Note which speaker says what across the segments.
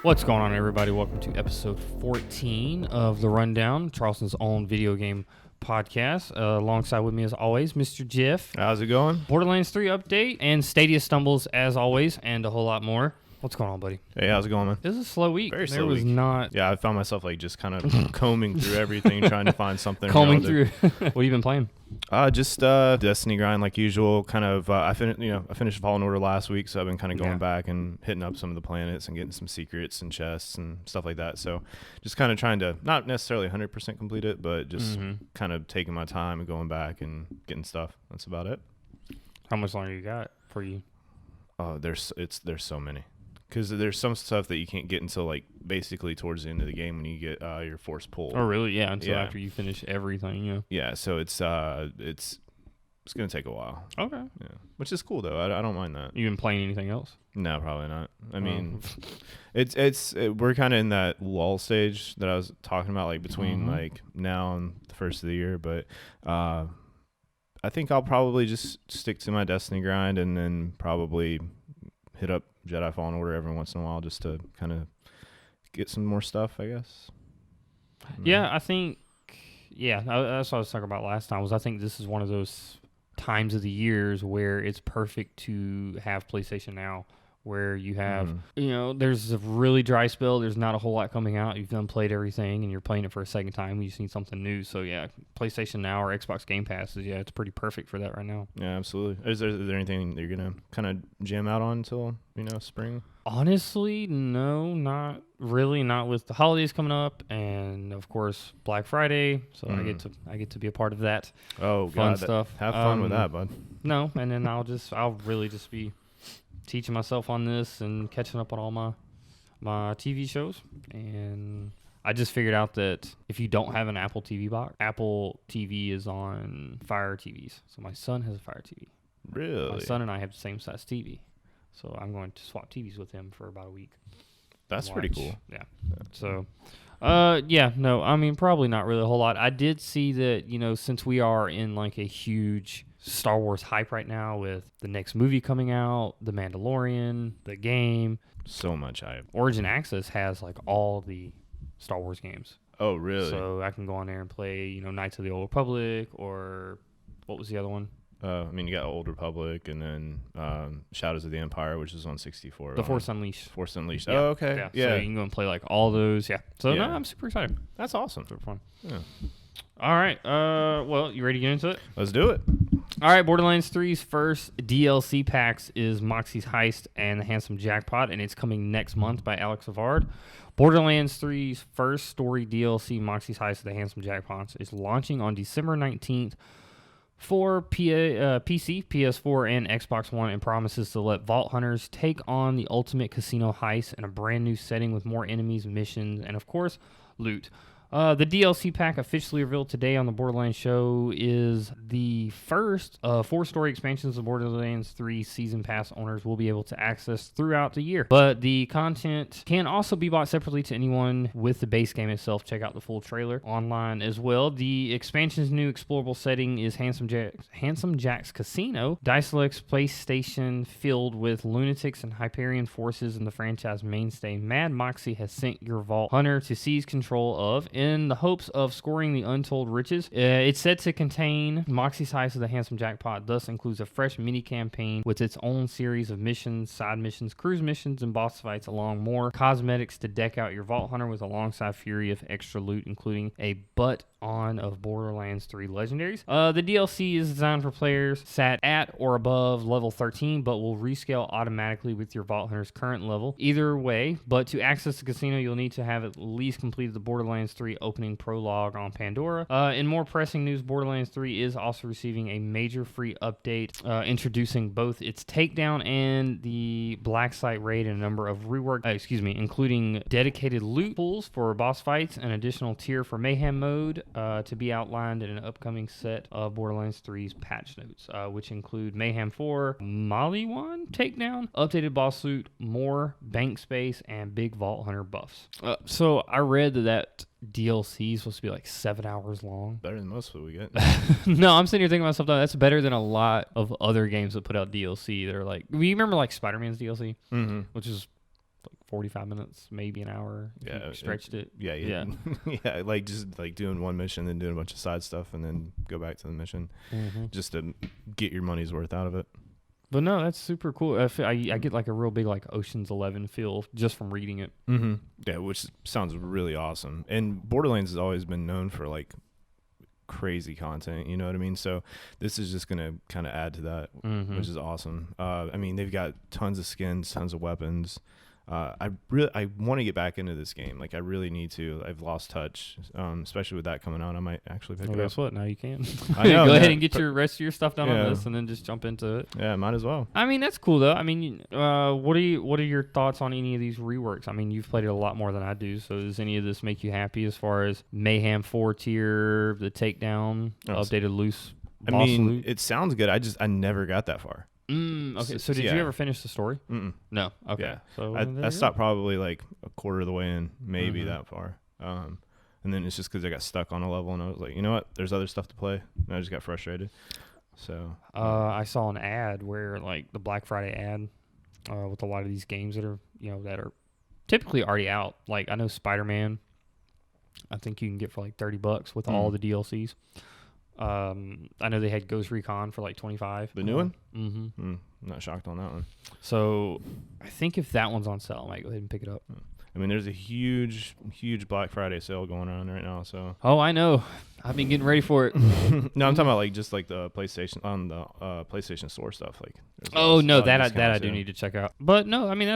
Speaker 1: What's going on, everybody? Welcome to episode 14 of The Rundown, Charleston's own video game podcast. Alongside with me, as always, Mr. Jeff.
Speaker 2: How's it going?
Speaker 1: Borderlands 3 update and Stadia stumbles, as always, and a whole lot more. What's going on, buddy?
Speaker 2: Hey, how's it going, man?
Speaker 1: This is a slow week.
Speaker 2: Very slow
Speaker 1: There was
Speaker 2: week.
Speaker 1: not...
Speaker 2: Yeah, I found myself like just kind of combing through everything, trying to find something.
Speaker 1: Combing through. What have you been playing?
Speaker 2: Just Destiny grind like usual. Kind of. I finished Fallen Order last week, so I've been kind of going back and hitting up some of the planets and getting some secrets and chests and stuff like that. So just kind of trying to not necessarily 100% complete it, but just kind of taking my time and going back and getting stuff. That's about it.
Speaker 1: How much longer you got for you?
Speaker 2: Oh, there's so many. Because there's some stuff that you can't get until like basically towards the end of the game when you get your force pull.
Speaker 1: Oh, really? Yeah, until after you finish everything. Yeah.
Speaker 2: Yeah, so it's gonna take a while.
Speaker 1: Okay.
Speaker 2: Yeah, which is cool though. I don't mind that.
Speaker 1: You been playing anything else?
Speaker 2: No, probably not. I mean, we're kind of in that lull stage that I was talking about, like between like now and the first of the year. But I think I'll probably just stick to my Destiny grind and then probably hit up Jedi Fallen Order every once in a while just to kind of get some more stuff, I guess.
Speaker 1: Yeah, I think, that's what I was talking about last time, I think this is one of those times of the years where it's perfect to have PlayStation Now, where you have, there's a really dry spell. There's not a whole lot coming out. You've done played everything, and you're playing it for a second time. You just need something new. So, yeah, PlayStation Now or Xbox Game Pass it's pretty perfect for that right now.
Speaker 2: Yeah, absolutely. Is there anything that you're going to kind of jam out on until, spring?
Speaker 1: Honestly, no, not really. Not with the holidays coming up, and of course Black Friday. So I get to be a part of that.
Speaker 2: Oh,
Speaker 1: fun stuff.
Speaker 2: Have fun with that, bud.
Speaker 1: No, and then I'll really just be teaching myself on this and catching up on all my TV shows. And I just figured out that if you don't have an Apple TV box, Apple TV is on Fire TVs. So my son has a Fire TV.
Speaker 2: Really?
Speaker 1: My son and I have the same size TV. So I'm going to swap TVs with him for about a week.
Speaker 2: That's pretty cool.
Speaker 1: Yeah. So, probably not really a whole lot. I did see that, since we are in like a huge Star Wars hype right now with the next movie coming out, The Mandalorian, the game.
Speaker 2: So much hype.
Speaker 1: Origin Access has like all the Star Wars games.
Speaker 2: Oh, really?
Speaker 1: So I can go on there and play, Knights of the Old Republic, or what was the other one?
Speaker 2: You got Old Republic and then Shadows of the Empire, which is on 64.
Speaker 1: The Force Unleashed.
Speaker 2: Force Unleashed.
Speaker 1: Yeah.
Speaker 2: Oh, okay.
Speaker 1: Yeah. So you can go and play like all those. Yeah. So
Speaker 2: Yeah.
Speaker 1: No, I'm super excited.
Speaker 2: That's awesome.
Speaker 1: Super fun.
Speaker 2: Yeah.
Speaker 1: All right. Well, you ready to get into it?
Speaker 2: Let's do it.
Speaker 1: All right. Borderlands 3's first DLC packs is Moxie's Heist and the Handsome Jackpot, and it's coming next month by Alex Savard. Borderlands 3's first story DLC, Moxie's Heist and the Handsome Jackpot, is launching on December 19th. For PC, PS4, and Xbox One, and promises to let Vault Hunters take on the ultimate casino heist in a brand new setting with more enemies, missions, and of course, loot. The DLC pack officially revealed today on the Borderlands show is the first 4-story expansions of Borderlands 3 Season Pass owners will be able to access throughout the year. But the content can also be bought separately to anyone with the base game itself. Check out the full trailer online as well. The expansion's new explorable setting is Handsome Jack's Casino, Diceluxe place station filled with lunatics and Hyperion forces, and the franchise mainstay Mad Moxie has sent your Vault Hunter to seize control of in the hopes of scoring the untold riches. It's said to contain Moxie's Heist of the Handsome Jackpot, thus includes a fresh mini-campaign with its own series of missions, side missions, cruise missions, and boss fights, along more cosmetics to deck out your Vault Hunter with alongside fury of extra loot, including a butt-on of Borderlands 3 legendaries. The DLC is designed for players sat at or above level 13, but will rescale automatically with your Vault Hunter's current level. Either way, but to access the casino, you'll need to have at least completed the Borderlands 3 opening prologue on Pandora. In more pressing news, Borderlands 3 is also receiving a major free update introducing both its takedown and the Black Site raid and a number of including dedicated loot pools for boss fights, an additional tier for Mayhem mode to be outlined in an upcoming set of Borderlands 3's patch notes, which include Mayhem 4, Maliwan takedown, updated boss loot, more bank space, and big Vault Hunter buffs. So I read that DLC is supposed to be like 7 hours long.
Speaker 2: Better than most of what we get.
Speaker 1: No, I'm sitting here thinking about something that's better than a lot of other games that put out DLC. That are like, you remember like Spider-Man's DLC, which is like 45 minutes, maybe an hour.
Speaker 2: Yeah,
Speaker 1: stretched it.
Speaker 2: Yeah, yeah. Like just like doing one mission, then doing a bunch of side stuff, and then go back to the mission, just to get your money's worth out of it.
Speaker 1: But no, that's super cool. I get like a real big like Ocean's 11 feel just from reading it.
Speaker 2: Yeah, which sounds really awesome. And Borderlands has always been known for like crazy content, you know what I mean? So this is just gonna kind of add to that, which is awesome. I mean, they've got tons of skins, tons of weapons. I want to get back into this game. Like I really need to. I've lost touch, especially with that coming out. I might actually pick it up.
Speaker 1: Guess what? Now you can.
Speaker 2: I know,
Speaker 1: Go ahead and get your rest of your stuff done on this, and then just jump into it.
Speaker 2: Yeah, might as well.
Speaker 1: I mean, that's cool though. I mean, what are your thoughts on any of these reworks? I mean, you've played it a lot more than I do. So does any of this make you happy as far as Mayhem 4 tier, the takedown, updated loose?
Speaker 2: I mean, it sounds good. I never got that far.
Speaker 1: Okay, so did you ever finish the story? No. Okay.
Speaker 2: Yeah.
Speaker 1: So
Speaker 2: I stopped probably like a quarter of the way in, maybe that far. And then it's just because I got stuck on a level, and I was like, you know what? There's other stuff to play. And I just got frustrated. So
Speaker 1: I saw an ad where like the Black Friday ad with a lot of these games that are that are typically already out. Like I know Spider-Man, I think you can get for like $30 with all the DLCs. I know they had Ghost Recon for like $25.
Speaker 2: The new one? I'm not shocked on that one.
Speaker 1: So I think if that one's on sale, I might go ahead and pick it up.
Speaker 2: I mean, there's a huge Black Friday sale going on right now. So.
Speaker 1: Oh, I know. I've been getting ready for it.
Speaker 2: No, I'm talking about like just like the PlayStation on the PlayStation Store stuff. Like.
Speaker 1: Oh no, that I do need to check out. But no, I mean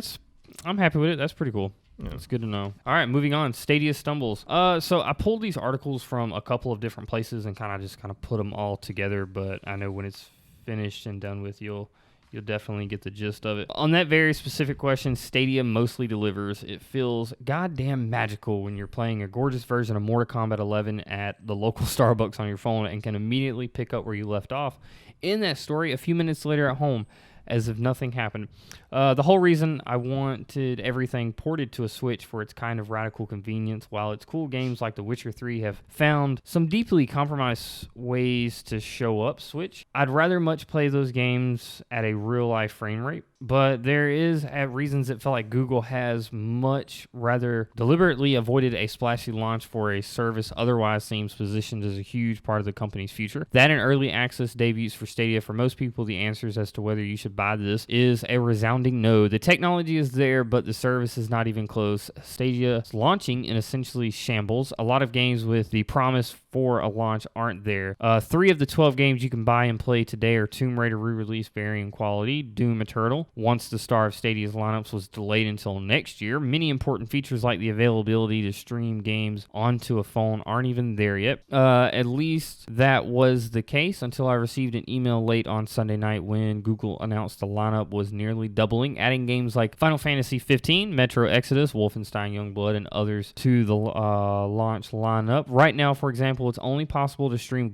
Speaker 1: I'm happy with it. That's pretty cool. Yeah. It's good to know. All right, moving on. Stadia stumbles. So I pulled these articles from a couple of different places and kind of put them all together. But I know when it's finished and done with, you'll definitely get the gist of it. On that very specific question, Stadia mostly delivers. It feels goddamn magical when you're playing a gorgeous version of Mortal Kombat 11 at the local Starbucks on your phone and can immediately pick up where you left off in that story a few minutes later at home, as if nothing happened. The whole reason I wanted everything ported to a Switch for its kind of radical convenience, while its cool games like The Witcher 3 have found some deeply compromised ways to show up Switch, I'd rather much play those games at a real-life frame rate. But there is reasons it felt like Google has much rather deliberately avoided a splashy launch for a service otherwise seems positioned as a huge part of the company's future. That and early access debuts for Stadia, for most people, the answers as to whether you should buy this is a resounding no. The technology is there, but the service is not even close. Stadia's launching in essentially shambles. A lot of games with the promise for a launch aren't there. 3 of the 12 games you can buy and play today are Tomb Raider re-release varying quality, Doom Eternal. Once the star of Stadia's lineups was delayed until next year, many important features like the availability to stream games onto a phone aren't even there yet. At least that was the case until I received an email late on Sunday night when Google announced the lineup was nearly doubling, adding games like Final Fantasy 15, Metro Exodus, Wolfenstein Youngblood, and others to the launch lineup. Right now, for example, it's only possible to stream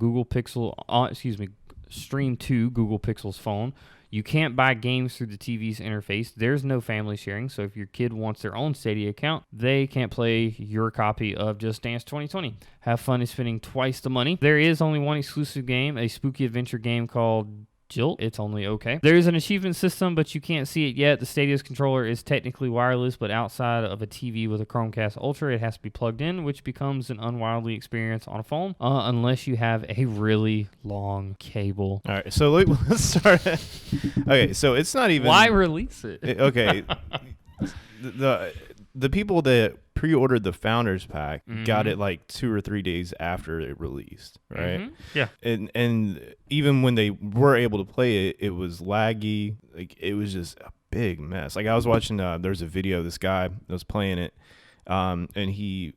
Speaker 1: stream to Google Pixel's phone. You can't buy games through the TV's interface. There's no family sharing, so if your kid wants their own Stadia account, they can't play your copy of Just Dance 2020. Have fun in spending twice the money. There is only one exclusive game, a spooky adventure game called Jilt. It's only okay. There is an achievement system, but you can't see it yet. The Stadia's controller is technically wireless, but outside of a TV with a Chromecast Ultra, it has to be plugged in, which becomes an unwildly experience on a phone, unless you have a really long cable.
Speaker 2: All right, so let's start. Okay, so it's not even.
Speaker 1: Why release it?
Speaker 2: Okay, the people that pre-ordered the Founders Pack got it like 2 or 3 days after it released, right?
Speaker 1: Yeah.
Speaker 2: And even when they were able to play it, it was laggy. Like it was just a big mess. Like I was watching, there's a video of this guy that was playing it, and he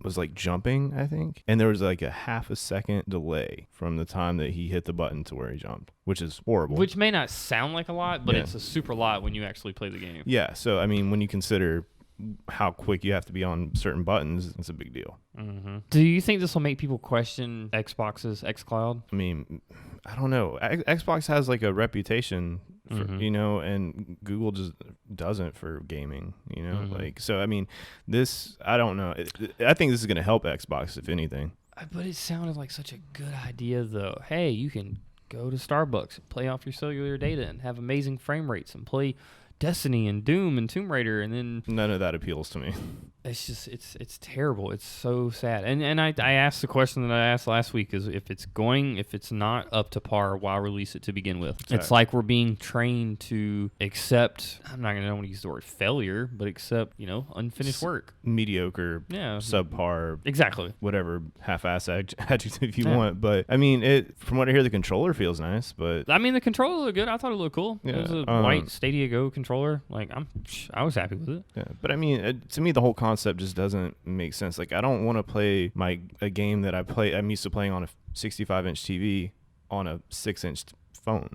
Speaker 2: was like jumping, I think, and there was like a half a second delay from the time that he hit the button to where he jumped, which is horrible.
Speaker 1: Which may not sound like a lot, but it's a super lot when you actually play the game.
Speaker 2: Yeah. So I mean, when you consider how quick you have to be on certain buttons, it's a big deal.
Speaker 1: Mm-hmm. Do you think this will make people question Xbox's xCloud?
Speaker 2: I mean, I don't know. Xbox has like a reputation for, you know, and Google just doesn't for gaming, you know, like, so, I mean, I don't know. I think this is going to help Xbox, if anything.
Speaker 1: But it sounded like such a good idea, though. Hey, you can go to Starbucks, play off your cellular data, and have amazing frame rates, and play Destiny and Doom and Tomb Raider, and then
Speaker 2: none of that appeals to me.
Speaker 1: It's just it's terrible. It's so sad. And I asked the question that I asked last week is if it's not up to par, why release it to begin with? Exactly. It's like we're being trained to accept. I'm not gonna use the word failure, but accept unfinished work,
Speaker 2: mediocre, subpar,
Speaker 1: exactly,
Speaker 2: whatever half-ass adjective you want. But I mean, from what I hear, the controller feels nice. But
Speaker 1: I mean, the controller looked good. I thought it looked cool.
Speaker 2: Yeah,
Speaker 1: it was a white Stadia Go controller. Like I was happy with it.
Speaker 2: Yeah, but I mean, to me, the whole concept just doesn't make sense. Like, I don't want to play a game that I'm used to playing on a 65-inch TV on a 6-inch phone.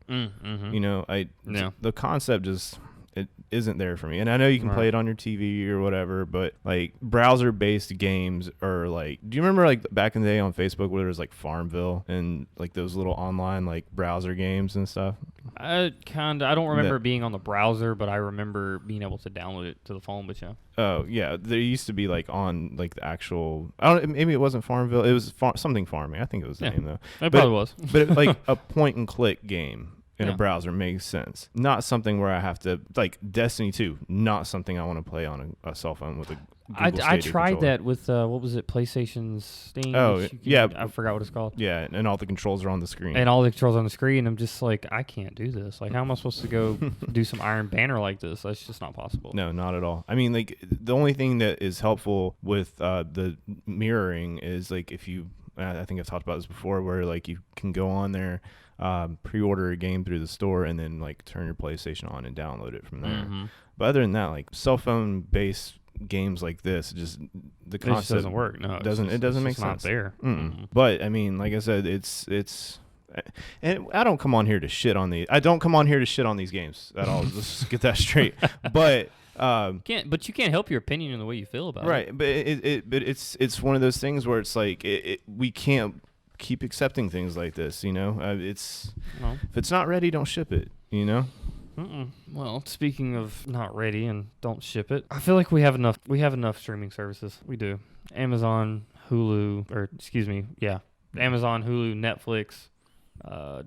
Speaker 2: You know, the concept just it isn't there for me. And I know you can play it on your TV or whatever, but like browser-based games are like, do you remember like back in the day on Facebook where there was like Farmville and like those little online like browser games and stuff?
Speaker 1: I don't remember being on the browser, but I remember being able to download it to the phone. But yeah.
Speaker 2: Oh yeah, there used to be like on like the actual. Maybe it wasn't Farmville. It was something farming. I think it was the name though.
Speaker 1: It probably was.
Speaker 2: But like a point and click game in a browser makes sense. Not something where I have to like Destiny 2. Not something I want to play on a cell phone with a.
Speaker 1: I tried controller. That with what was it, PlayStation's thing? I forgot what it's called.
Speaker 2: Yeah, and all the controls are on the screen.
Speaker 1: And all the controls on the screen. I'm just like, I can't do this. Like, how am I supposed to go do some Iron Banner like this? That's just not possible.
Speaker 2: No, not at all. I mean, like the only thing that is helpful with the mirroring is like if you. I think I've talked about this before, where like you can go on there, pre-order a game through the store, and then like turn your PlayStation on and download it from there. But other than that, like cell phone based games like this, just the concept
Speaker 1: just doesn't work. No,
Speaker 2: it doesn't make sense.
Speaker 1: Not there.
Speaker 2: But I mean, like I said, it's. And I don't come on here to shit on these. I don't come on here to shit on these games at all. Let's get that straight. But
Speaker 1: but you can't help your opinion in the way you feel about it.
Speaker 2: Right. But it's one of those things where it's like we can't keep accepting things like this. You know, if it's not ready, don't ship it. You know.
Speaker 1: Well, speaking of not ready and don't ship it, I feel like we have enough. We have enough streaming services. We do. Amazon, Hulu, Amazon, Hulu, Netflix,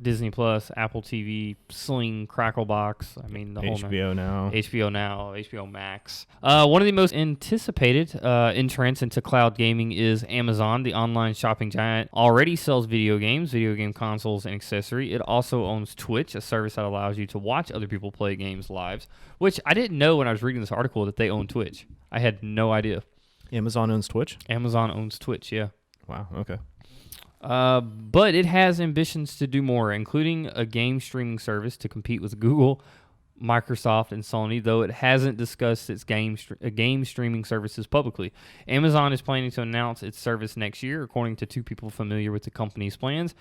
Speaker 1: Disney Plus, Apple TV, Sling, Cracklebox. I mean, the whole
Speaker 2: HBO Now,
Speaker 1: HBO Max. One of the most anticipated entrants into cloud gaming is Amazon. The online shopping giant already sells video games, video game consoles, and accessory. It also owns Twitch, a service that allows you to watch other people play games live, which I didn't know when I was reading this article that they own Twitch. I had no idea.
Speaker 2: Amazon owns Twitch?
Speaker 1: Amazon owns Twitch, yeah.
Speaker 2: Wow, okay.
Speaker 1: But it has ambitions to do more, including a game streaming service to compete with Google, Microsoft, and Sony, though it hasn't discussed its game streaming services publicly. Amazon is planning to announce its service next year, according to two people familiar with the company's plans.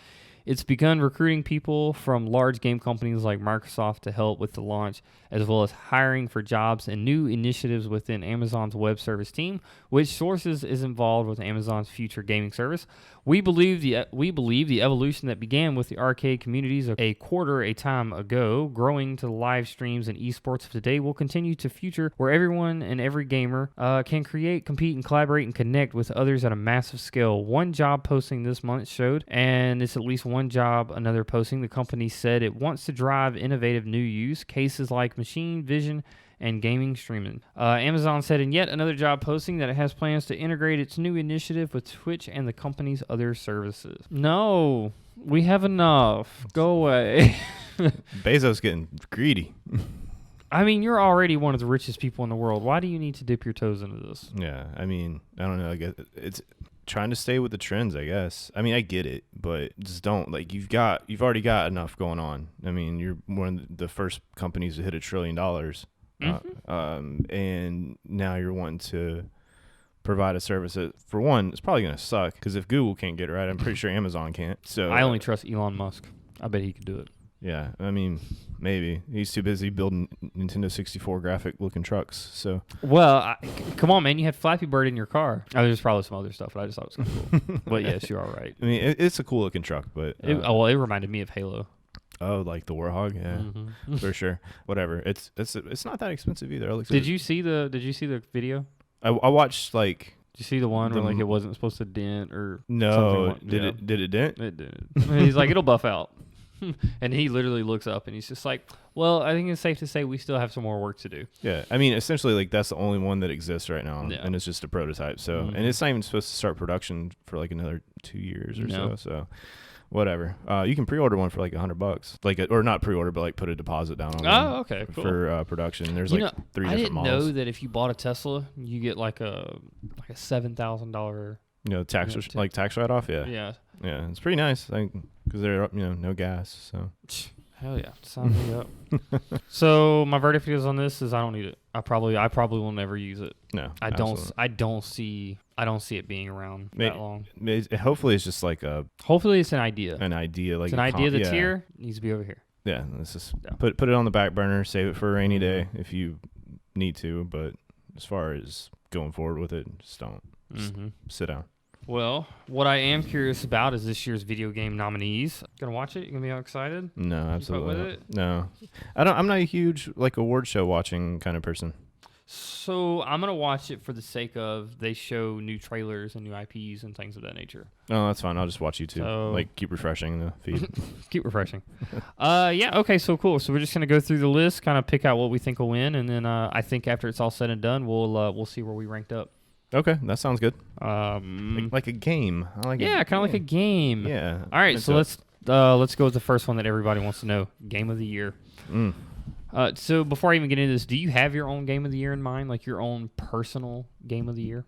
Speaker 1: It's begun recruiting people from large game companies like Microsoft to help with the launch, as well as hiring for jobs and new initiatives within Amazon's web service team, which sources is involved with Amazon's future gaming service. We believe the evolution that began with the arcade communities a quarter time ago, growing to live streams and esports of today, will continue to future where everyone and every gamer can create, compete, and collaborate and connect with others at a massive scale. One job posting this month showed, and it's at least one job another posting. The company said it wants to drive innovative new use cases like machine vision and gaming streaming. Amazon said in yet another job posting that it has plans to integrate its new initiative with Twitch and the company's other services. No, we have enough. Go away.
Speaker 2: Bezos getting greedy.
Speaker 1: I mean, you're already one of the richest people in the world. Why do you need to dip your toes into this?
Speaker 2: Yeah, I mean, I don't know. I guess it's trying to stay with the trends, I guess. I mean, I get it, but just don't. Like, you've already got enough going on. I mean, you're one of the first companies to hit $1 trillion. And now you're wanting to provide a service that, for one, it's probably going to suck, because if Google can't get it right, I'm pretty sure Amazon can't. So
Speaker 1: I only trust Elon Musk. I bet he could do it.
Speaker 2: Yeah, I mean, maybe he's too busy building Nintendo 64 graphic looking trucks. So,
Speaker 1: Well, come on, man, you had Flappy Bird in your car. Oh, there's probably some other stuff, but I just thought it was kind of cool. But yes, you are right.
Speaker 2: I mean, it's a cool looking truck, but
Speaker 1: It reminded me of Halo.
Speaker 2: Oh, like the Warhog, yeah, for sure. Whatever. It's not that expensive either.
Speaker 1: Did you see the video?
Speaker 2: I watched like.
Speaker 1: Did you see the one where like it wasn't supposed to dent or
Speaker 2: no?
Speaker 1: something?
Speaker 2: Did it dent?
Speaker 1: It did. He's like, it'll buff out, and he literally looks up and he's just like, well, I think it's safe to say we still have some more work to do.
Speaker 2: Yeah, I mean, essentially, like that's the only one that exists right now,
Speaker 1: Yeah.
Speaker 2: and it's just a prototype. So, and it's not even supposed to start production for like another 2 years or so. So. Whatever. You can pre-order one for like $100, or not pre-order, but like put a deposit down on
Speaker 1: Oh, okay, cool.
Speaker 2: For production. There's like 3 different models.
Speaker 1: I didn't know that if you bought a Tesla, you get like a $7,000.
Speaker 2: Tax tax write-off. Yeah.
Speaker 1: Yeah.
Speaker 2: Yeah, it's pretty nice. Because they're no gas. So.
Speaker 1: Hell yeah, sign me up. So my verdict is on this is I don't need it. I probably will never use it.
Speaker 2: No,
Speaker 1: I don't see it being around that long.
Speaker 2: Hopefully, it's just like a.
Speaker 1: Hopefully, it's an idea.
Speaker 2: An idea, like
Speaker 1: it's an idea that's here needs to be over here.
Speaker 2: Yeah, let's just put it on the back burner, save it for a rainy day if you need to. But as far as going forward with it, just don't. Just sit down.
Speaker 1: Well, what I am curious about is this year's video game nominees. Gonna watch it? You gonna be all excited?
Speaker 2: No, absolutely.
Speaker 1: With it?
Speaker 2: No, I'm not a huge award show watching kind of person.
Speaker 1: So I'm gonna watch it for the sake of they show new trailers and new IPs and things of that nature.
Speaker 2: Oh, that's fine. I'll just watch YouTube.
Speaker 1: So,
Speaker 2: keep refreshing the feed.
Speaker 1: Keep refreshing. Yeah. Okay. So cool. So we're just gonna go through the list, kind of pick out what we think will win, and then I think after it's all said and done, we'll see where we ranked up.
Speaker 2: Okay, that sounds good. Like a game. I like
Speaker 1: kind of like a game.
Speaker 2: Yeah.
Speaker 1: All right, so let's go with the first one that everybody wants to know: Game of the Year. So before I even get into this, do you have your own Game of the Year in mind, like your own personal Game of the Year?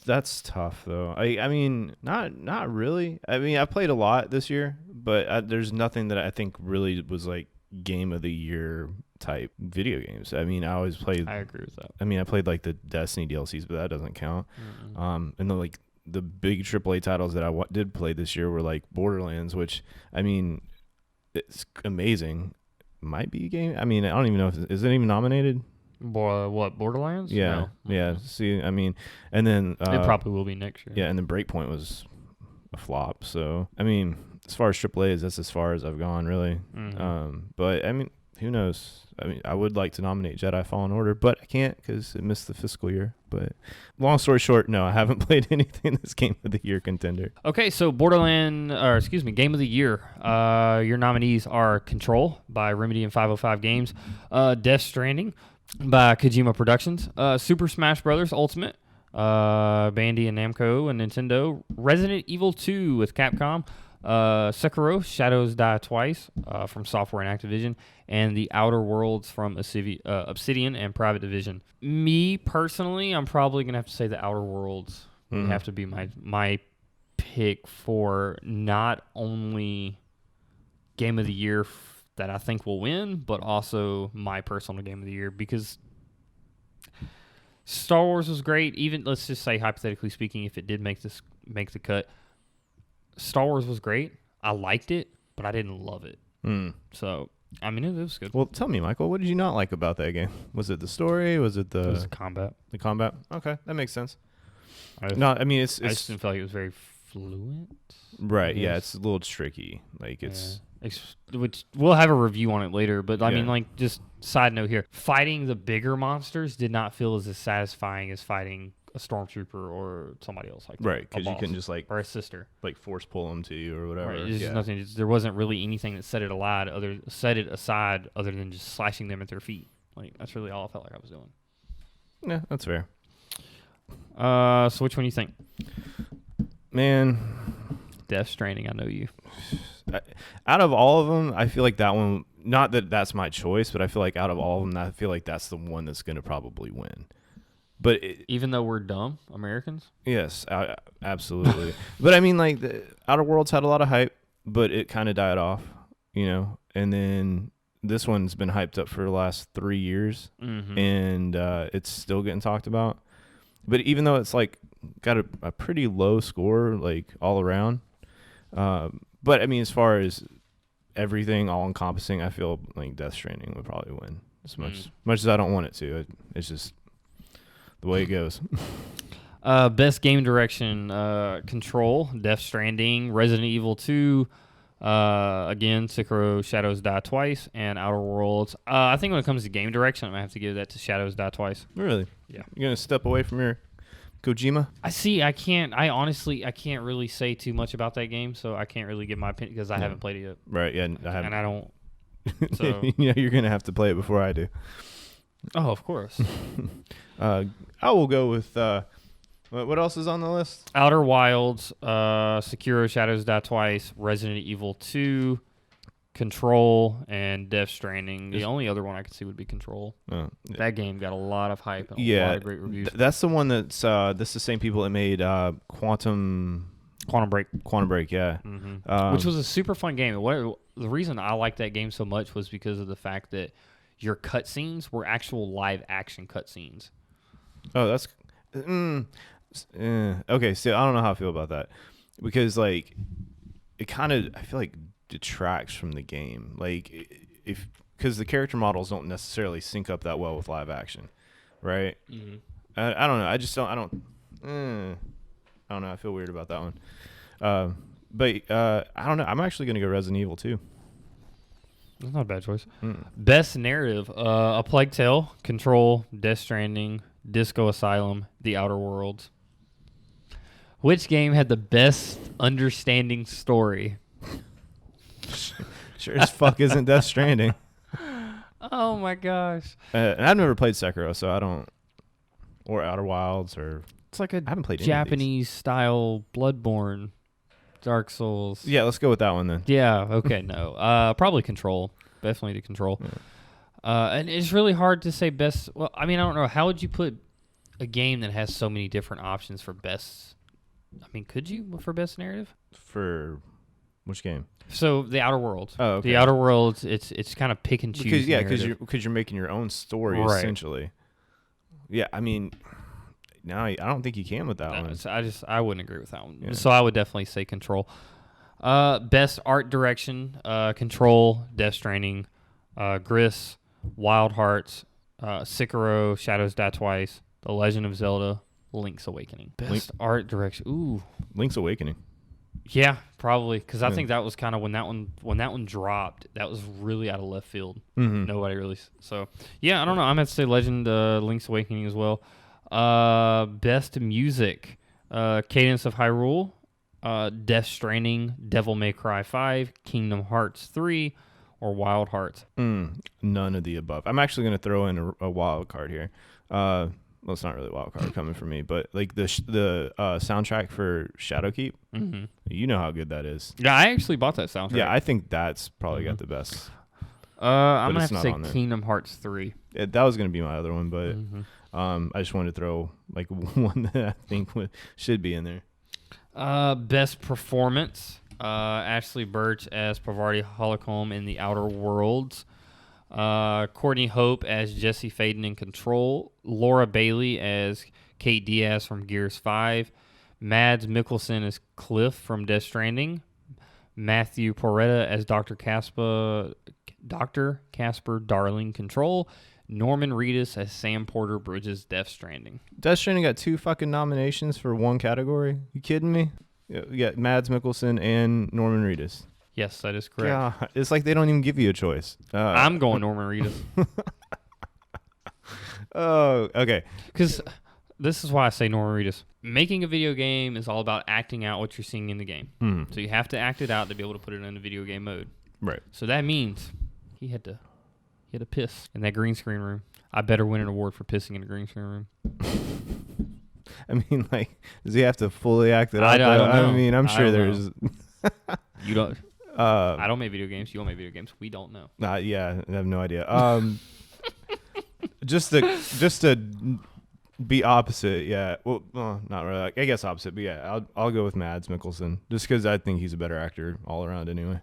Speaker 2: That's tough though. I mean, not really. I mean, I played a lot this year, but there's nothing that I think really was like Game of the Year type video games. I mean, I agree with that. I mean, I played like the Destiny DLCs, but that doesn't count. And then the big AAA titles that I did play this year were like Borderlands, which I mean, it's amazing. Might be a game. I mean, I don't even know is it even nominated.
Speaker 1: What, Borderlands?
Speaker 2: Yeah,
Speaker 1: no.
Speaker 2: Yeah. See, I mean, and then
Speaker 1: it probably will be next year.
Speaker 2: Yeah, and then Breakpoint was a flop. So I mean, as far as AAAs, that's as far as I've gone, really. But I mean, who knows? I mean, I would like to nominate Jedi Fallen Order, but I can't because it missed the fiscal year. But long story short, no, I haven't played anything that's Game of the Year contender.
Speaker 1: Okay, so Game of the Year. Your nominees are Control by Remedy and 505 Games, Death Stranding by Kojima Productions, Super Smash Bros. Ultimate, Bandai and Namco and Nintendo, Resident Evil 2 with Capcom, Sekiro: Shadows Die Twice from Software and Activision, and The Outer Worlds from Obsidian and Private Division. Me personally, I'm probably gonna have to say The Outer Worlds would have to be my pick for not only Game of the Year that I think will win, but also my personal Game of the Year, because Star Wars was great. Even let's just say hypothetically speaking, if it did make the cut. Star Wars was great. I liked it, but I didn't love it. So, I mean, it was good.
Speaker 2: Well, tell me, Michael, what did you not like about that game? Was it the story? Was it the...
Speaker 1: It was the combat.
Speaker 2: The combat? Okay, that makes sense.
Speaker 1: I just didn't feel like it was very fluent.
Speaker 2: Right, yeah, it's a little tricky. Like,
Speaker 1: which we'll have a review on it later, but I mean, like, just side note here. Fighting the bigger monsters did not feel as satisfying as fighting a stormtrooper or somebody else like that.
Speaker 2: Right, because you couldn't just
Speaker 1: or a sister
Speaker 2: force pull them to you or whatever.
Speaker 1: Right, nothing. There wasn't really anything that set it aside other than just slashing them at their feet. Like, that's really all I felt like I was doing.
Speaker 2: Yeah, that's fair.
Speaker 1: So which one do you think?
Speaker 2: Man,
Speaker 1: Death Stranding. I know you.
Speaker 2: Out of all of them, I feel like that one. Not that that's my choice, but I feel like out of all of them, I feel like that's the one that's going to probably win. But
Speaker 1: even though we're dumb Americans?
Speaker 2: Yes, absolutely. But I mean, like, the Outer Worlds had a lot of hype, but it kind of died off, and then this one's been hyped up for the last 3 years, and it's still getting talked about. But even though it's like got a pretty low score, like all around, but I mean, as far as everything all encompassing, I feel like Death Stranding would probably win. As much as I don't want it to, it's just the way it goes.
Speaker 1: Best game direction: Control, Death Stranding, Resident Evil 2. Again, Sekiro, Shadows Die Twice, and Outer Worlds. I think when it comes to game direction, I'm gonna have to give that to Shadows Die Twice.
Speaker 2: Really?
Speaker 1: Yeah.
Speaker 2: You're gonna step away from your Kojima?
Speaker 1: I honestly can't really say too much about that game, so I can't really give my opinion because I haven't played it yet.
Speaker 2: Right. Yeah. I haven't.
Speaker 1: And I don't. So.
Speaker 2: You're gonna have to play it before I do.
Speaker 1: Oh, of course.
Speaker 2: I will go with. What else is on the list?
Speaker 1: Outer Wilds, Sekiro, Shadows Die Twice, Resident Evil 2, Control, and Death Stranding. The only other one I could see would be Control. That game got a lot of hype and a lot of great reviews.
Speaker 2: That's the one that's the same people that made Quantum Break, yeah.
Speaker 1: Mm-hmm. Which was a super fun game. The reason I liked that game so much was because of the fact that your cutscenes were actual live action cutscenes.
Speaker 2: Oh, that's... okay, so I don't know how I feel about that, because like it kind of, I feel like, detracts from the game, like because the character models don't necessarily sync up that well with live action, right? Mm-hmm. I don't know. I don't know. I feel weird about that one. But I don't know. I'm actually gonna go Resident Evil 2.
Speaker 1: That's not a bad choice. Best narrative: A Plague Tale, Control, Death Stranding, Disco Asylum, The Outer Worlds. Which game had the best understanding story?
Speaker 2: Sure as fuck isn't Death Stranding.
Speaker 1: Oh my gosh.
Speaker 2: And I've never played Sekiro, so I don't, or Outer Wilds, or
Speaker 1: it's like a
Speaker 2: I haven't played
Speaker 1: Japanese style Bloodborne, Dark Souls.
Speaker 2: Yeah, let's go with that one then.
Speaker 1: Yeah. Okay. No. Probably Control. Definitely the Control. Yeah. And it's really hard to say best. Well, I mean, I don't know. How would you put a game that has so many different options for best? I mean, could you for best narrative?
Speaker 2: For which game?
Speaker 1: So the Outer Worlds.
Speaker 2: Oh, okay.
Speaker 1: The Outer Worlds. It's kind of pick and choose.
Speaker 2: Because you're making your own story essentially. Yeah, I mean, no, I don't think you can with that one.
Speaker 1: I wouldn't agree with that one.
Speaker 2: Yeah.
Speaker 1: So I would definitely say Control. Best art direction: Control, Death Stranding, Gris, Wild Hearts, Sekiro, Shadows Die Twice, The Legend of Zelda, Link's Awakening. Best art direction. Ooh,
Speaker 2: Link's Awakening.
Speaker 1: Yeah, probably, because I think that was kind of when that one dropped. That was really out of left field.
Speaker 2: Mm-hmm.
Speaker 1: Nobody really. So yeah, I don't know. I'm gonna say Legend, Link's Awakening as well. Best music: Cadence of Hyrule, Death Stranding, Devil May Cry 5, Kingdom Hearts 3, or Wild Hearts.
Speaker 2: None of the above. I'm actually gonna throw in a wild card here. Well, it's not really a wild card coming from me, but like the soundtrack for Shadowkeep, you know how good that is.
Speaker 1: Yeah, I actually bought that soundtrack.
Speaker 2: Yeah, I think that's probably got the best.
Speaker 1: I'm gonna have to say Kingdom Hearts 3.
Speaker 2: That was gonna be my other one, but I just wanted to throw like one that I think should be in there.
Speaker 1: Best performance: Ashley Birch as Parvati Holcomb in The Outer Worlds. Courtney Hope as Jesse Faden in Control, Laura Bailey as Kate Diaz from Gears 5, Mads Mikkelsen as Cliff from Death Stranding, Matthew Porretta as Dr. Casper Darling Control, Norman Reedus as Sam Porter Bridges Death Stranding.
Speaker 2: Death Stranding got 2 fucking nominations for one category. You kidding me? You got Mads Mikkelsen and Norman Reedus.
Speaker 1: Yes, that is correct.
Speaker 2: Yeah, it's like they don't even give you a choice.
Speaker 1: I'm going Norman Reedus.
Speaker 2: Oh, okay.
Speaker 1: Because this is why I say Norman Reedus. Making a video game is all about acting out what you're seeing in the game. So you have to act it out to be able to put it in a video game mode.
Speaker 2: Right.
Speaker 1: So that means he had to piss in that green screen room. I better win an award for pissing in a green screen room.
Speaker 2: I mean, like, does he have to fully act it out?
Speaker 1: I don't know.
Speaker 2: I mean, I'm sure there's...
Speaker 1: You don't... I don't make video games. You don't make video games. We don't know.
Speaker 2: Yeah, I have no idea. Just to be opposite, yeah. Well, not really. I guess opposite, but yeah, I'll go with Mads Mikkelsen just because I think he's a better actor all around anyway.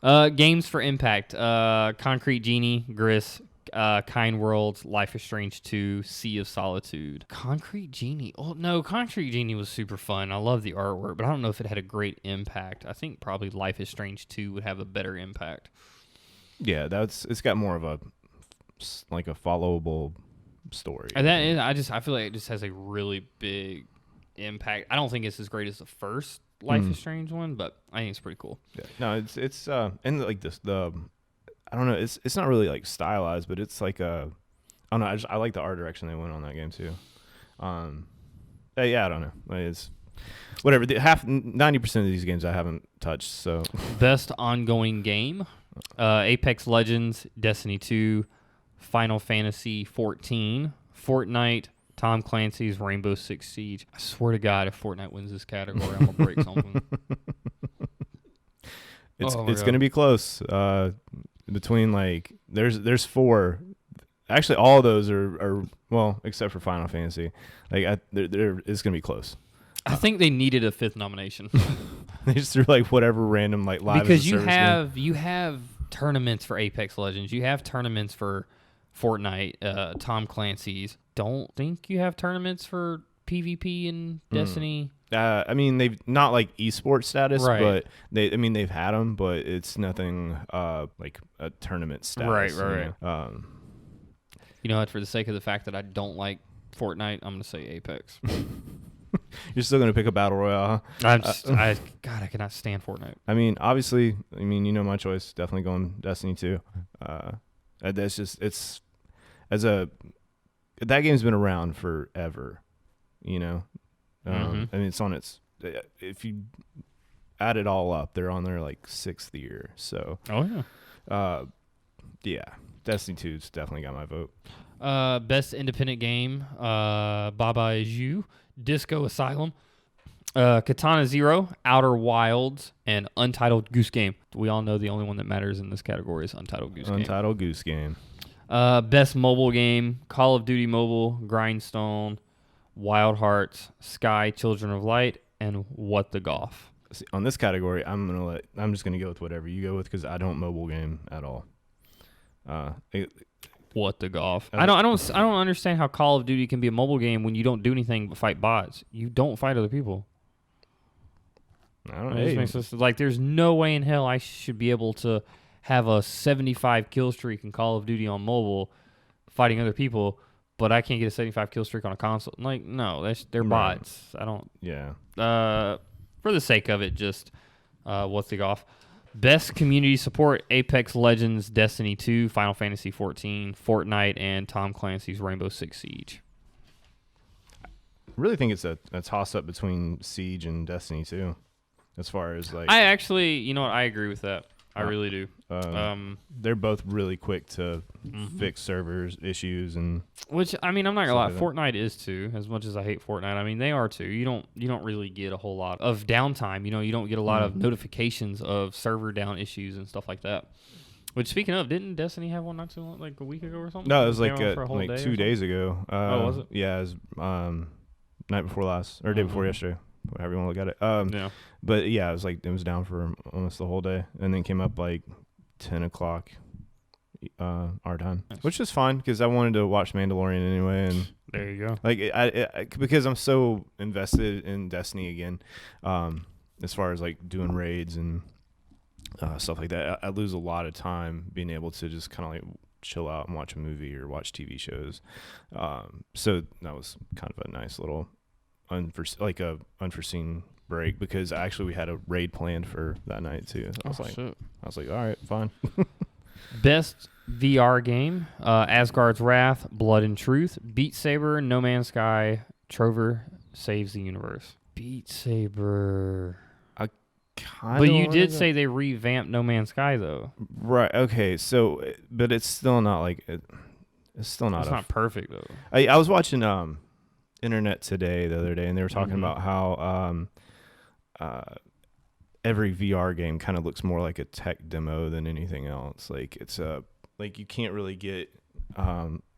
Speaker 1: Games for Impact: Concrete Genie, Gris, Kind World, Life is Strange 2, Sea of Solitude. Concrete Genie. Oh, no, Concrete Genie was super fun. I love the artwork, but I don't know if it had a great impact. I think probably Life is Strange 2 would have a better impact.
Speaker 2: Yeah, it's got more of a followable story.
Speaker 1: And that is, I feel like it just has a really big impact. I don't think it's as great as the first Life is Strange one, but I think it's pretty cool.
Speaker 2: Yeah. No, it's and like the I don't know, it's not really like stylized, but it's like I don't know, I like the art direction they went on that game too. Yeah, I don't know. Like it's whatever. 90% of these games I haven't touched. So
Speaker 1: best ongoing game: Apex Legends, Destiny 2, Final Fantasy 14, Fortnite, Tom Clancy's Rainbow Six Siege. I swear to God, if Fortnite wins this category, I'm gonna break something.
Speaker 2: It's gonna be close. Between like there's 4. Actually, all of those are well, except for Final Fantasy. Like it's gonna be close.
Speaker 1: I think they needed a 5th nomination.
Speaker 2: They just threw like whatever random like live
Speaker 1: because
Speaker 2: you
Speaker 1: have tournaments for Apex Legends. You have tournaments for Fortnite, Tom Clancy's. Don't think you have tournaments for PvP and Destiny.
Speaker 2: I mean, they've not like esports status,
Speaker 1: right.
Speaker 2: But they've had them, but it's nothing like a tournament status.
Speaker 1: Right. You know what? For the sake of the fact that I don't like Fortnite, I'm gonna say Apex.
Speaker 2: You're still gonna pick a battle royale.
Speaker 1: Huh? I cannot stand Fortnite.
Speaker 2: I mean, obviously, you know my choice. Definitely going Destiny 2. That's just that game's been around forever. You know. I mean, it's on its. If you add it all up, they're on their like 6th year. So.
Speaker 1: Oh yeah.
Speaker 2: Yeah, Destiny 2's definitely got my vote.
Speaker 1: Best independent game: Baba Is You, Disco Asylum, Katana Zero, Outer Wilds, and Untitled Goose Game. We all know the only one that matters in this category is Untitled Goose Game.
Speaker 2: Untitled Goose Game.
Speaker 1: Best mobile game: Call of Duty Mobile, Grindstone, Wild Hearts, Sky, Children of Light, and What the Golf.
Speaker 2: See, on this category, I'm just gonna go with whatever you go with because I don't mobile game at all.
Speaker 1: What the golf? I don't understand how Call of Duty can be a mobile game when you don't do anything but fight bots. You don't fight other people.
Speaker 2: I don't know.
Speaker 1: Like there's no way in hell I should be able to have a 75 kill streak in Call of Duty on mobile fighting other people, but I can't get a 75 kill streak on a console. Like, no, they're bots. I don't.
Speaker 2: Yeah.
Speaker 1: For the sake of it, just what's the golf? Best community support: Apex Legends, Destiny 2, Final Fantasy 14, Fortnite, and Tom Clancy's Rainbow Six Siege.
Speaker 2: I really think it's a toss-up between Siege and Destiny 2, as far as like.
Speaker 1: I actually, you know what? I agree with that. I really do.
Speaker 2: They're both really quick to fix servers issues and.
Speaker 1: Which I mean, I'm not gonna lie. Fortnite is too. As much as I hate Fortnite, I mean they are too. You don't really get a whole lot of downtime. You don't get a lot of notifications of server down issues and stuff like that. Which speaking of, didn't Destiny have one not too long, like a week ago or something?
Speaker 2: No, it was like 2 days ago.
Speaker 1: Was it?
Speaker 2: Yeah, it was night before last or day before yesterday. However you want to look at it.
Speaker 1: Yeah.
Speaker 2: But yeah, it was down for almost the whole day, and then came up like 10 o'clock our time, nice. Which is fine because I wanted to watch Mandalorian anyway, and
Speaker 1: there you go.
Speaker 2: Like I because I'm so invested in Destiny again, as far as like doing raids and stuff like that. I lose a lot of time being able to just kind of like chill out and watch a movie or watch TV shows. So that was kind of a nice little unforeseen break because actually we had a raid planned for that night too. So I was like, all right, fine.
Speaker 1: Best VR game: Asgard's Wrath, Blood and Truth, Beat Saber, No Man's Sky, Trover Saves the Universe. Beat Saber. But you did say they revamped No Man's Sky though.
Speaker 2: Right. Okay. So, but it's still not like it's still not.
Speaker 1: It's not perfect though.
Speaker 2: I was watching Internet Today the other day, and they were talking about how every VR game kind of looks more like a tech demo than anything else. Like it's like you can't really get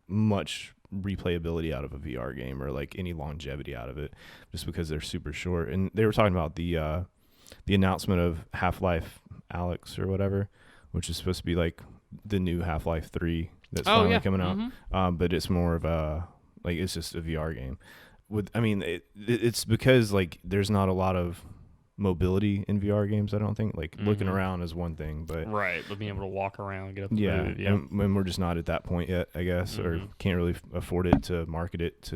Speaker 2: much replayability out of a VR game or like any longevity out of it just because they're super short. And they were talking about the announcement of Half-Life Alyx or whatever, which is supposed to be like the new Half-Life 3. that's finally coming out. But it's more of a like it's just a VR game. It's because like there's not a lot of mobility in VR games. I don't think like looking around is one thing, but
Speaker 1: being able to walk around, get up, and move,
Speaker 2: and we're just not at that point yet, I guess, or can't really afford it to market it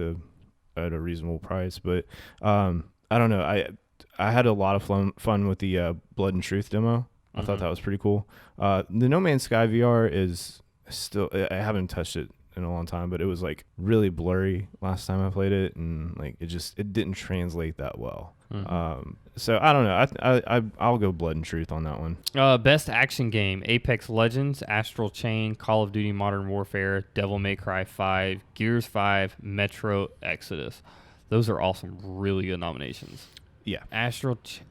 Speaker 2: at a reasonable price. But I don't know. I had a lot of fun with the Blood and Truth demo. I thought that was pretty cool. The No Man's Sky VR is still, I haven't touched it in a long time, but it was like really blurry last time I played it, and like it didn't translate that well. So I don't know. I'll go Blood and Truth on that one.
Speaker 1: Best action game: Apex Legends, Astral Chain, Call of Duty Modern Warfare, Devil May Cry 5, Gears 5, Metro Exodus. Those are all some really good nominations.
Speaker 2: Yeah.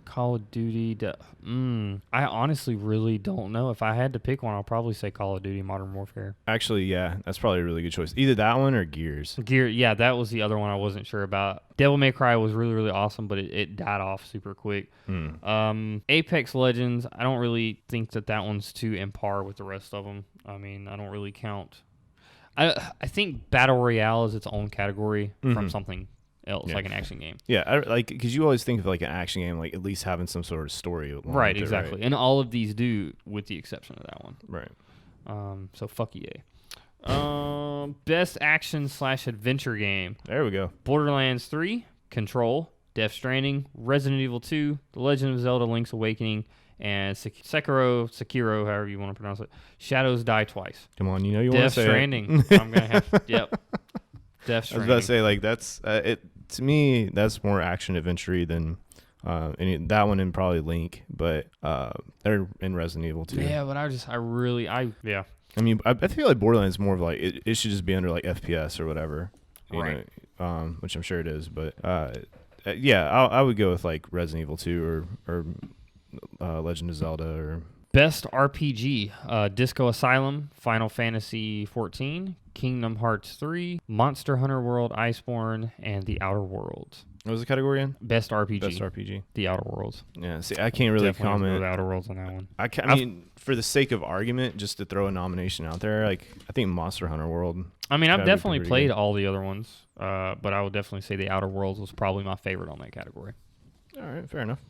Speaker 1: Call of Duty. I honestly really don't know. If I had to pick one, I'll probably say Call of Duty Modern Warfare.
Speaker 2: Actually, yeah, that's probably a really good choice. Either that one or Gears.
Speaker 1: Yeah, that was the other one I wasn't sure about. Devil May Cry was really, really awesome, but it died off super quick. Apex Legends, I don't really think that one's too in par with the rest of them. I mean, I don't really count. I think Battle Royale is its own category from something else, like an action game.
Speaker 2: Yeah, because you always think of like an action game, like at least having some sort of story.
Speaker 1: Right, exactly. Right? And all of these do, with the exception of that one.
Speaker 2: Right.
Speaker 1: So fuck EA. Best action / adventure game.
Speaker 2: There we go.
Speaker 1: Borderlands 3, Control, Death Stranding, Resident Evil 2, The Legend of Zelda: Link's Awakening, and Sekiro, however you want to pronounce it. Shadows Die Twice.
Speaker 2: Come on, you know you want to say
Speaker 1: Death Stranding. I'm gonna have. Yep. Death Stranding.
Speaker 2: I was about to say, like, that's it. To me, that's more action adventure than that one, and probably Link, but they're in Resident Evil 2.
Speaker 1: Yeah, but yeah.
Speaker 2: I mean, I feel like Borderlands is more of like it should just be under like FPS or whatever,
Speaker 1: right?
Speaker 2: Which I'm sure it is, but yeah, I would go with like Resident Evil 2 or Legend of Zelda or.
Speaker 1: Best RPG: Disco Asylum, Final Fantasy XIV, Kingdom Hearts 3, Monster Hunter World Iceborne, and The Outer Worlds.
Speaker 2: What was the category in?
Speaker 1: Best RPG.
Speaker 2: Best RPG.
Speaker 1: The Outer Worlds.
Speaker 2: Yeah, see, I can't really comment.
Speaker 1: The Outer Worlds on that one.
Speaker 2: I mean, for the sake of argument, just to throw a nomination out there, like I think Monster Hunter World.
Speaker 1: I mean, I've definitely played all the other ones, but I would definitely say The Outer Worlds was probably my favorite on that category.
Speaker 2: All right, fair enough.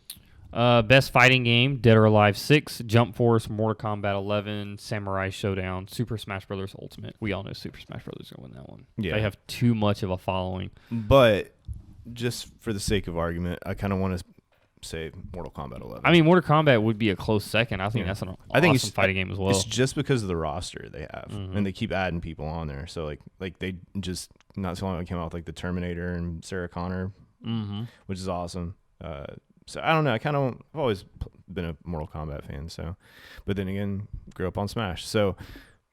Speaker 1: Best fighting game: Dead or Alive 6, Jump Force, Mortal Kombat 11, Samurai Showdown, Super Smash Bros. Ultimate. We all know Super Smash Bros. Is going to win that one.
Speaker 2: Yeah.
Speaker 1: They have too much of a following.
Speaker 2: But just for the sake of argument, I kind of want to say Mortal Kombat 11.
Speaker 1: I mean, Mortal Kombat would be a close second. I think that's an awesome fighting game as well.
Speaker 2: It's just because of the roster they have, and they keep adding people on there. So like they just not so long ago came out with like the Terminator and Sarah Connor, which is awesome. So I don't know. I've always been a Mortal Kombat fan. So, but then again, grew up on Smash. So,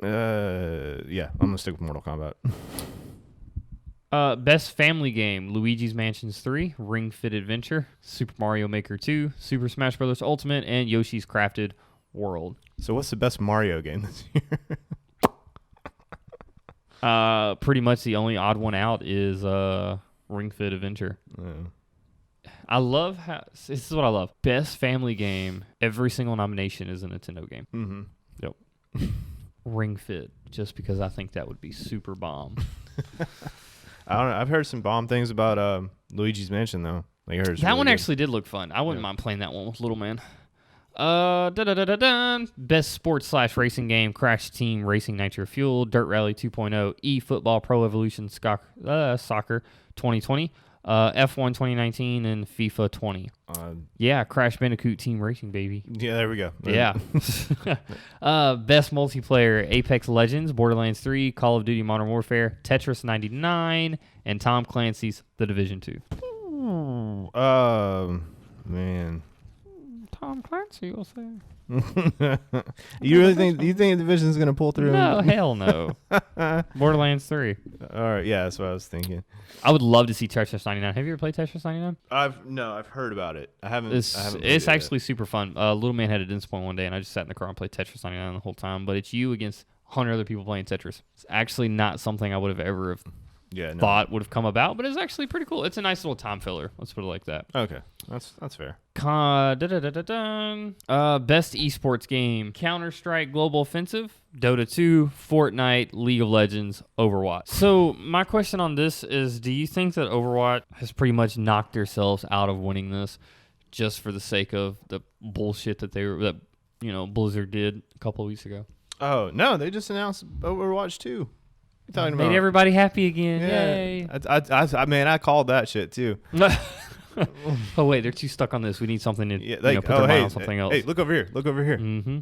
Speaker 2: yeah, I'm gonna stick with Mortal Kombat.
Speaker 1: Best family game: Luigi's Mansions 3, Ring Fit Adventure, Super Mario Maker 2, Super Smash Bros. Ultimate, and Yoshi's Crafted World.
Speaker 2: So what's the best Mario game this
Speaker 1: year? Pretty much the only odd one out is Ring Fit Adventure. I love how this is what I love. Best family game. Every single nomination is a Nintendo game. Yep. Ring Fit, just because I think that would be super bomb.
Speaker 2: I don't know. I've heard some bomb things about Luigi's Mansion though. Like
Speaker 1: that really one good. Actually did look fun. I wouldn't mind playing that one with little man. Best sports / racing game: Crash Team Racing Nitro Fuel, Dirt Rally 2.0, eFootball Pro Evolution Soccer 2020. F1 2019 and FIFA 20. Yeah, Crash Bandicoot Team Racing, baby.
Speaker 2: Yeah, there we go.
Speaker 1: Yeah. Best multiplayer: Apex Legends, Borderlands 3, Call of Duty Modern Warfare, Tetris 99, and Tom Clancy's The Division 2.
Speaker 2: Man.
Speaker 1: Tom Clancy, you'll say.
Speaker 2: You really think the Division's gonna pull through?
Speaker 1: No, hell no. Borderlands 3.
Speaker 2: All right, yeah, that's what I was thinking.
Speaker 1: I would love to see Tetris 99. Have you ever played Tetris 99?
Speaker 2: I've heard about it. I haven't.
Speaker 1: It's actually super fun. Little man had a dance point one day, and I just sat in the car and played Tetris 99 the whole time. But it's you against 100 other people playing Tetris. It's actually not something I would have ever thought would have come about, but it's actually pretty cool. It's a nice little time filler. Let's put it like that.
Speaker 2: Okay, that's fair.
Speaker 1: Best esports game: Counter-Strike Global Offensive, Dota 2, Fortnite, League of Legends, Overwatch. So my question on this is, do you think that Overwatch has pretty much knocked themselves out of winning this just for the sake of the bullshit that Blizzard did a couple of weeks ago?
Speaker 2: Oh, no, they just announced Overwatch 2. Talking
Speaker 1: Made
Speaker 2: about
Speaker 1: everybody happy again.
Speaker 2: yeah.
Speaker 1: Yay.
Speaker 2: I called that shit too.
Speaker 1: Oh wait, they're too stuck on this. We need something to put their mind on something else.
Speaker 2: Hey, look over here.
Speaker 1: Mm-hmm.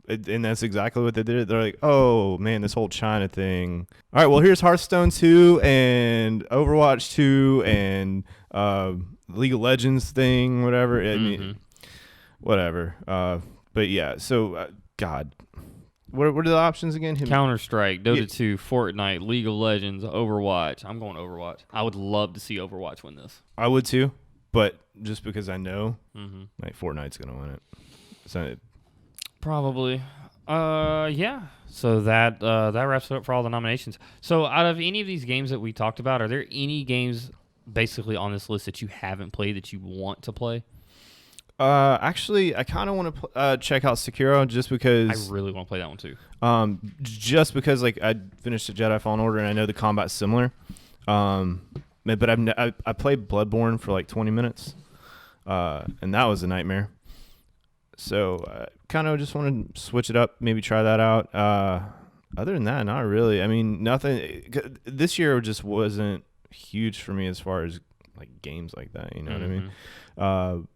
Speaker 2: And that's exactly what they did. They're like, oh man, this whole China thing. All right, well here's Hearthstone 2 and Overwatch 2 and League of Legends thing, whatever. I mean, whatever. But yeah, so God. What are the options again?
Speaker 1: Counter-Strike, Dota 2, Fortnite, League of Legends, Overwatch. I'm going Overwatch. I would love to see Overwatch win this.
Speaker 2: I would too, but just because I know, like Fortnite's gonna win it. So
Speaker 1: probably. Yeah. So that wraps it up for all the nominations. So out of any of these games that we talked about, are there any games basically on this list that you haven't played that you want to play?
Speaker 2: Actually, I kind of want to check out Sekiro just because
Speaker 1: I really want to play that one too.
Speaker 2: Just because like I finished the Jedi Fallen Order and I know the combat's similar. But I played Bloodborne for like 20 minutes, and that was a nightmare. So I kind of just want to switch it up, maybe try that out. Other than that, not really. I mean, nothing. This year just wasn't huge for me as far as like games like that. You know what I mean?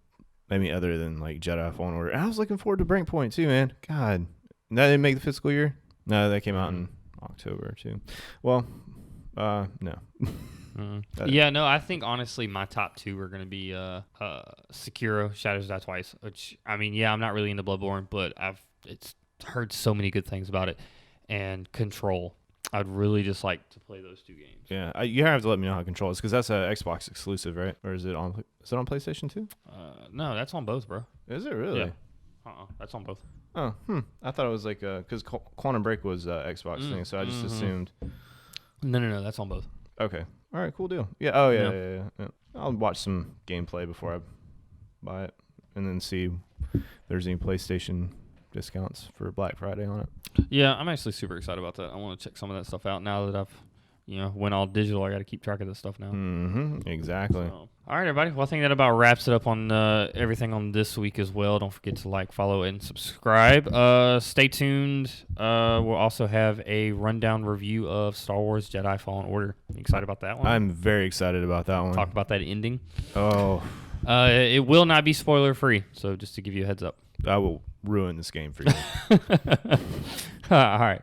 Speaker 2: I mean, other than like Jedi Fallen Order. And I was looking forward to Breakpoint too, man. God, that didn't make the fiscal year. No, that came out in October too. Well, no.
Speaker 1: Yeah, no. I think honestly, my top two are going to be Sekiro, Shadows Die Twice. Which I mean, yeah, I'm not really into Bloodborne, but it's heard so many good things about it. And Control. I'd really just like to play those two games.
Speaker 2: Yeah, you have to let me know how Control is because that's an Xbox exclusive, right? Or is it on PlayStation too?
Speaker 1: No, that's on both, bro.
Speaker 2: Is it really?
Speaker 1: Yeah. That's on both.
Speaker 2: Oh, I thought it was like because Quantum Break was Xbox thing, so I just assumed.
Speaker 1: No, that's on both.
Speaker 2: Okay. All right. Cool deal. Yeah. Oh yeah. I'll watch some gameplay before I buy it, and then see if there's any PlayStation discounts for Black Friday on it.
Speaker 1: Yeah, I'm actually super excited about that. I want to check some of that stuff out now that I've, went all digital. I got to keep track of this stuff now.
Speaker 2: Exactly.
Speaker 1: So, all right, everybody. Well, I think that about wraps it up on everything on this week as well. Don't forget to like, follow, and subscribe. Stay tuned. We'll also have a rundown review of Star Wars Jedi Fallen Order. Excited about that one?
Speaker 2: I'm very excited about that one.
Speaker 1: Talk about that ending.
Speaker 2: Oh.
Speaker 1: It will not be spoiler free. So just to give you a heads up.
Speaker 2: I will ruin this game for you.
Speaker 1: All right.